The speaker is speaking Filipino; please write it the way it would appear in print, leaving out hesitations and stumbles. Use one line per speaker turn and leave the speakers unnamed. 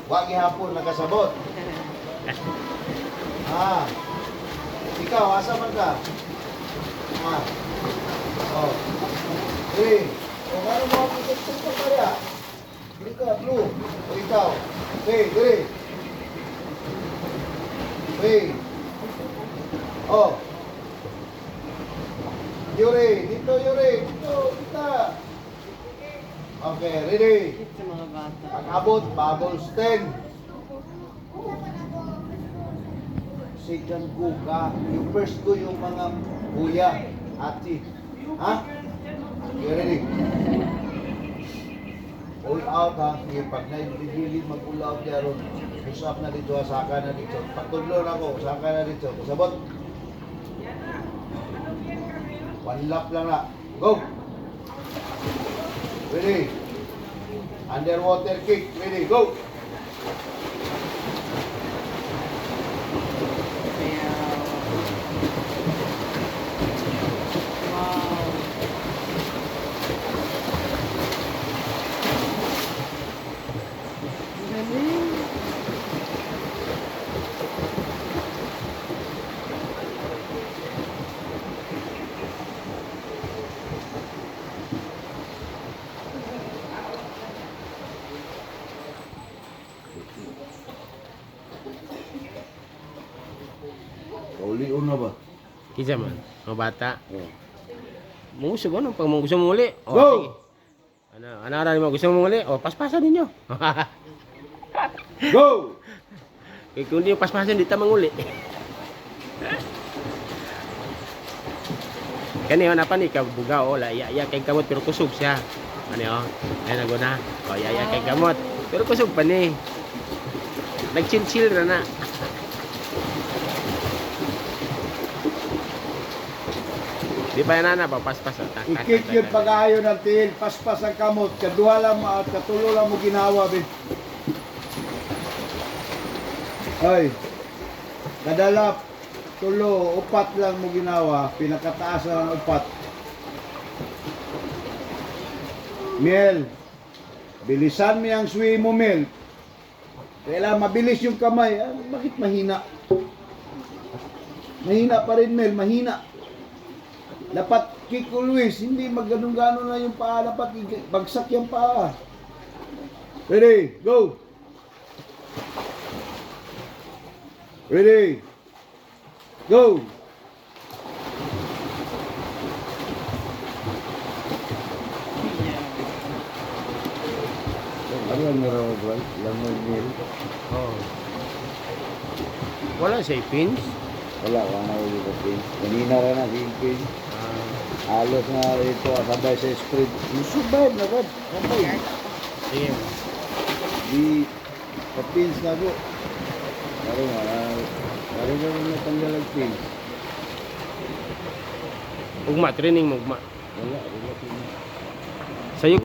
Wag gihapon nakasabot. Ah. Ikaw, asa man ka? Ah. Oh. Hey. O ano mo ako sa pagkaya? Hindi ka, blue. O ikaw. Hey, dire. Hey. Oh. Yuri, dito Yuri. Dito, kita. Okay, ready?
Sa mga bata.
Pag-abot, bubble stain. Second go ka. Yung first go yung mga kuya, ate. Ha? Okay, ready? All out ha. Sige, pag naibigili mag-all out yan, usap na dito, saka na dito. Pagtudlo na ako, saka na dito. Sabot. One lap lang na. Go! Ready? Underwater kick. Ready? Go!
Kaya, wow. Ang galing.
Uli una ba?
Kisa man, mga bata.
Oh.
Gusto ko, pag mo gusto mo uli. O,
Go!
sige. Ano mo gusto mo uli? O, paspasan ninyo.
Go!
Kung hindi yung paspasan, di tamang uli. Kani na pa ni kabuga o la iya kay kamot pero kusog siya. Ano o? Ay naguna. O iya kay kamot pero kusog pa ni. Nag-chill na. Di ba na paspas tak.
Ikik yung pag-ayo ng tiil, paspas ang kamot, kaduha lang at katulo lang mo ginawa, bin. Ay, kadalap, tulo, upat lang mo ginawa, pinakataas lang ang upat. Miel, bilisan mo yung swim mo, Miel. Kailangan mabilis yung kamay. Ah, bakit mahina? Mahina pa rin, Mel, mahina. Dapat kick always, hindi magganong-ganon na yung paa, dapat bagsak yung paa. Ready, go! Ready, go! Ano ang nararamdaman? Lamang nil?
Oh. Wala siya pins.
Wala, wala na ulit ang pins. Kanina rin na si pins. Halos na ito, sabay sa spread. Survive na rin. Sabay.
Sige.
Di, pa-pins na po. Pero nga, natanggal ang pins.
Ugma, training mo ugma.
Wala, wala pins.
Sa'yo